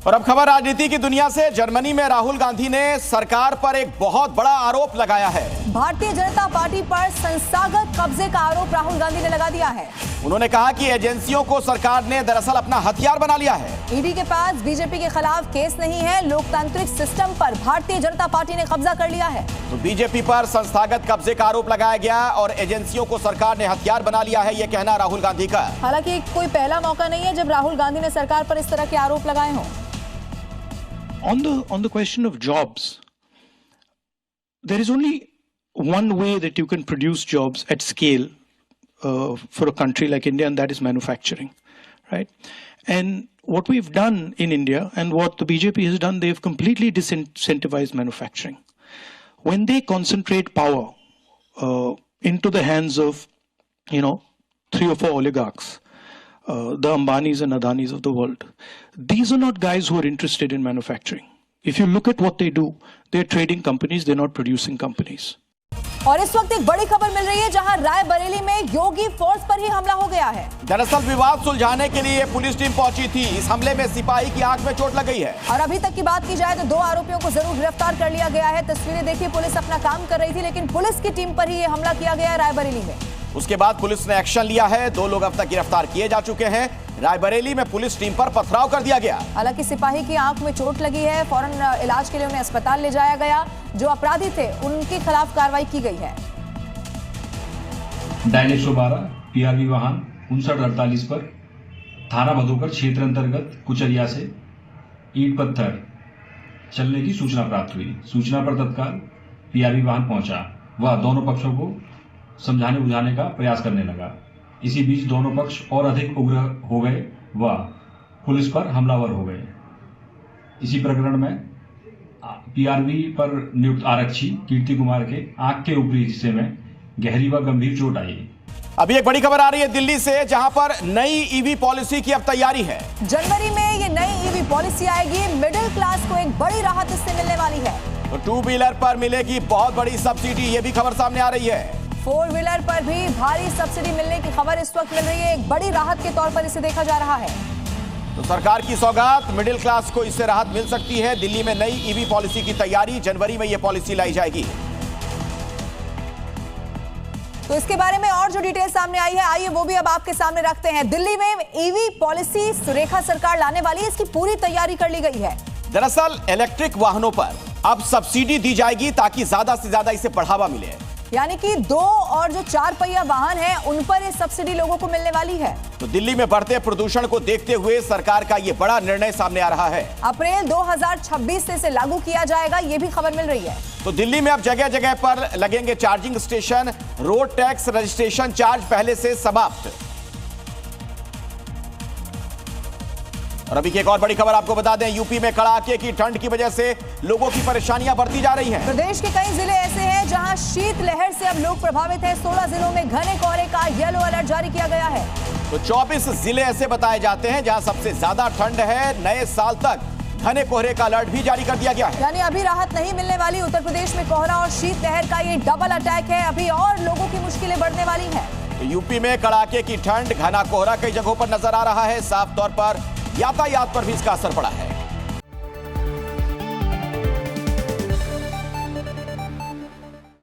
और अब खबर राजनीति की दुनिया से। जर्मनी में राहुल गांधी ने सरकार पर एक बहुत बड़ा आरोप लगाया है। भारतीय जनता पार्टी पर संस्थागत कब्जे का आरोप राहुल गांधी ने लगा दिया है। उन्होंने कहा कि एजेंसियों को सरकार ने दरअसल अपना हथियार बना लिया है। ईडी के पास बीजेपी के खिलाफ केस नहीं है, लोकतांत्रिक सिस्टम पर भारतीय जनता पार्टी ने कब्जा कर लिया है। तो बीजेपी पर संस्थागत कब्जे का आरोप लगाया गया और एजेंसियों को सरकार ने हथियार बना लिया है, ये कहना राहुल गांधी का। हालांकि कोई पहला मौका नहीं है जब राहुल गांधी ने सरकार पर इस तरह के आरोप लगाए हों। On the question of jobs, there is only one way that you can produce jobs at scale for a country like India, and that is manufacturing, right? And what we've done in India and what the BJP has done, they've completely disincentivized manufacturing. When they concentrate power into the hands of, 3 or 4 oligarchs, the Ambanis and Adanis of the world. These are not guys who are interested in manufacturing. If you look at what they do, they're trading companies, they're not producing companies. और इस वक्त एक बड़ी खबर मिल रही है जहां रायबरेली में योगी फोर्स पर ही हमला हो गया है। दरअसल विवाद सुलझाने के लिए पुलिस टीम पहुंची थी। इस हमले में सिपाही की आंख में चोट लग गई है। और अभी तक की बात की जाए तो 2 आरोपियों को जरूर गिरफ्तार कर लिया गया है। तस्वीरें देखिए, पुलिस अपना काम कर रही थी, लेकिन पुलिस की टीम पर ही ये हमला किया गया है रायबरेली में। उसके बाद पुलिस ने एक्शन लिया है। 2 लोग अब तक गिरफ्तार किए जा चुके हैं। रायबरेली में पुलिस टीम पर पथराव कर दिया गया। हालांकि सिपाही की आंख में चोट लगी है, फौरन इलाज के लिए उन्हें अस्पताल ले जाया गया। जो अपराधी थे उनके खिलाफ कार्रवाई की गई है। डायल 112 PRV वाहन 5948 पर थाना मधुकर क्षेत्र अंतर्गत कुचरिया से ईंट पत्थर चलने की सूचना प्राप्त हुई। सूचना पर तत्काल PRV वाहन पहुंचा। वह दोनों पक्षों को समझाने बुझाने का प्रयास करने लगा। इसी बीच दोनों पक्ष और अधिक उग्र हो गए व पुलिस पर हमलावर हो गए। इसी प्रकरण में PRV पर नियुक्त आरक्षी कीर्ति कुमार के आंख के ऊपरी हिस्से में गहरी व गंभीर चोट आई। अभी एक बड़ी खबर आ रही है दिल्ली से, जहां पर नई ईवी पॉलिसी की अब तैयारी है। जनवरी में ये नई ईवी पॉलिसी आएगी। मिडिल क्लास को एक बड़ी राहत इससे मिलने वाली है। तो 2 व्हीलर पर मिलेगी बहुत बड़ी सब्सिडी, ये भी खबर सामने आ रही है। 4 व्हीलर पर भी भारी सब्सिडी मिलने की खबर इस वक्त मिल रही है। एक बड़ी राहत के तौर पर इसे देखा जा रहा है। तो सरकार की सौगात, मिडिल क्लास को इससे राहत मिल सकती है। दिल्ली में नई ईवी पॉलिसी की तैयारी, जनवरी में यह पॉलिसी लाई जाएगी। तो इसके बारे में और जो डिटेल सामने आई है, आइए वो भी अब आपके सामने रखते हैं। दिल्ली में ईवी पॉलिसी सुरेखा सरकार लाने वाली है, इसकी पूरी तैयारी कर ली गई है। दरअसल इलेक्ट्रिक वाहनों पर अब सब्सिडी दी जाएगी ताकि ज्यादा से ज्यादा इसे बढ़ावा मिले। यानी कि 2 और जो 4 पहिया वाहन है उन पर ये सब्सिडी लोगों को मिलने वाली है। तो दिल्ली में बढ़ते प्रदूषण को देखते हुए सरकार का ये बड़ा निर्णय सामने आ रहा है। अप्रैल 2026 से इसे लागू किया जाएगा, ये भी खबर मिल रही है। तो दिल्ली में अब जगह जगह पर लगेंगे charging station. Road tax registration charge पहले से समाप्त। और अभी की एक और बड़ी खबर आपको बता दें, यूपी में कड़ाके की ठंड की वजह से लोगों की परेशानियां बढ़ती जा रही हैं। प्रदेश के कई जिले ऐसे हैं जहां शीतलहर से अब लोग प्रभावित हैं। 16 जिलों में घने कोहरे का येलो अलर्ट जारी किया गया है। तो 24 जिले ऐसे बताए जाते हैं जहां सबसे ज्यादा ठंड है। नए साल तक घने कोहरे का अलर्ट भी जारी कर दिया गया है। यानी अभी राहत नहीं मिलने वाली। उत्तर प्रदेश में कोहरा और शीतलहर का ये डबल अटैक है। अभी और लोगों की मुश्किलें बढ़ने वाली हैं। तो यूपी में कड़ाके की ठंड, घना कोहरा कई जगहों पर नजर आ रहा है। साफ तौर पर यातायात पर भी इसका असर पड़ा है।